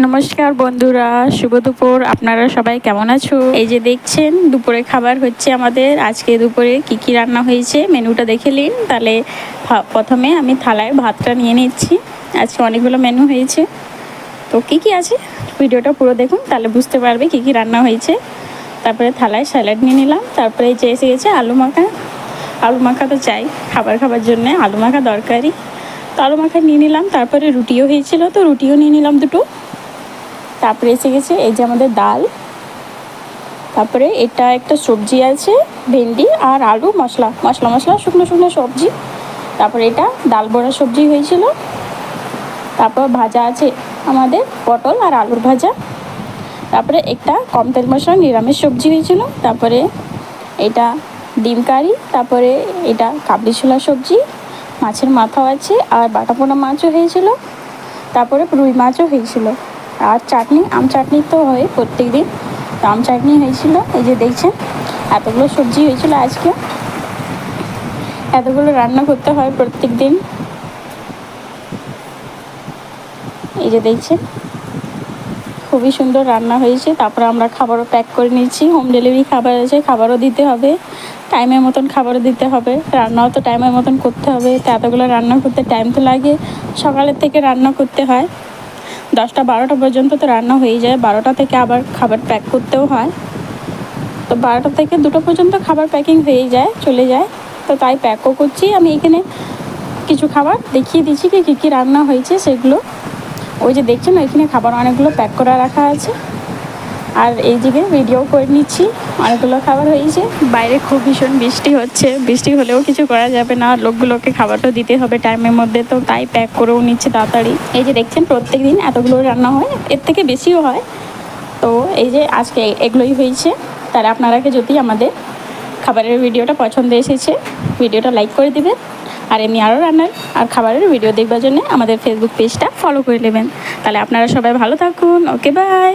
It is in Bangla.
নমস্কার বন্ধুরা, শুভ দুপুর। আপনারা সবাই কেমন আছো? এই যে দেখছেন দুপুরে খাবার হচ্ছে আমাদের। আজকে দুপুরে কি কি রান্না হয়েছে মেনুটা দেখে নিন। তাহলে প্রথমে আমি থালায় ভাতটা নিয়ে নিচ্ছি। আজকে অনেকগুলো মেনু হয়েছে, তো কি কি আছে ভিডিওটা পুরো দেখুন, তাহলে বুঝতে পারবে কি কি রান্না হয়েছে। তারপরে থালায় স্যালাড নিয়ে নিলাম। তারপরে যে এসে গেছে আলু মাখা। আলু মাখা তো চাই খাবার জন্য, আলু মাখা দরকারি, তো আলু মাখা নিয়ে নিলাম। তারপরে রুটিও হয়েছিল, তো রুটিও নিয়ে নিলাম দুটো। তারপরে এসে গেছে এই যে আমাদের ডাল। তারপরে এটা একটা সবজি আছে, ভেন্ডি আর আলু মশলা শুকনো শুকনো সবজি। তারপরে এটা ডাল বড়া সবজি হয়েছিল। তারপর ভাজা আছে আমাদের পটল আর আলুর ভাজা। তারপরে একটা কম তেল মশলা নিরামিষ সবজি হয়েছিল। তারপরে এটা ডিম কারি। তারপরে এটা কাবলি ছোলা সবজি, মাছের মাথাও আছে আর বাটা পোনা মাছও হয়েছিল। তারপরে রুই মাছও হয়েছিল। আর চাটনি, আম চাটনি তো হয় প্রত্যেক দিন, তো আম চাটনি হয়েছিল। এই যে দেখছেন এতগুলো সবজি হয়েছিল আজকে। এতগুলো রান্না করতে হয় প্রত্যেক দিন। এই যে দেখছেন খুবই সুন্দর রান্না হয়েছে। তারপরে আমরা খাবারও প্যাক করে নিচ্ছি। হোম ডেলিভারি খাবার আছে, খাবারও দিতে হবে, টাইমের মতন খাবারও দিতে হবে, রান্নাও তো টাইমের মতন করতে হবে। তো এতগুলো রান্না করতে টাইম তো লাগে। সকালের থেকে রান্না করতে হয়, 10টা-12টা পর্যন্ত তো রান্না হয়ে যায়। 12টা থেকে আবার খাবার প্যাক করতেও হয়, তো 12টা থেকে 2টা পর্যন্ত খাবার প্যাকিং হয়ে যায়, চলে যায়। তো তাই প্যাকও করছি আমি। এখানে কিছু খাবার দেখিয়ে দিচ্ছি কী কী রান্না হয়েছে সেগুলো। ওই যে দেখছেন ওইখানে খাবার অনেকগুলো প্যাক করা রাখা আছে, আর এই দিকে ভিডিও করে নিচ্ছি। অনেকগুলো খাবার হয়েছে। বাইরে খুব ভীষণ বৃষ্টি হচ্ছে, বৃষ্টি হলেও কিছু করা যাবে না, লোকগুলোকে খাবারটা দিতে হবে টাইমের মধ্যে, তো তাই প্যাক করেও নিচ্ছি তাড়াতাড়ি। এই যে দেখছেন প্রত্যেক দিন এতগুলো রান্না হয়, এর থেকে বেশিও হয়। তো এই যে আজকে এগুলোই হয়েছে। তাহলে আপনারাকে যদি আমাদের খাবারের ভিডিওটা পছন্দ এসেছে, ভিডিওটা লাইক করে দেবেন। আর এমনি আরও রান্নার আর খাবারের ভিডিও দেখবার জন্য আমাদের ফেসবুক পেজটা ফলো করে নেবেন। তাহলে আপনারা সবাই ভালো থাকুন। ওকে, বাই।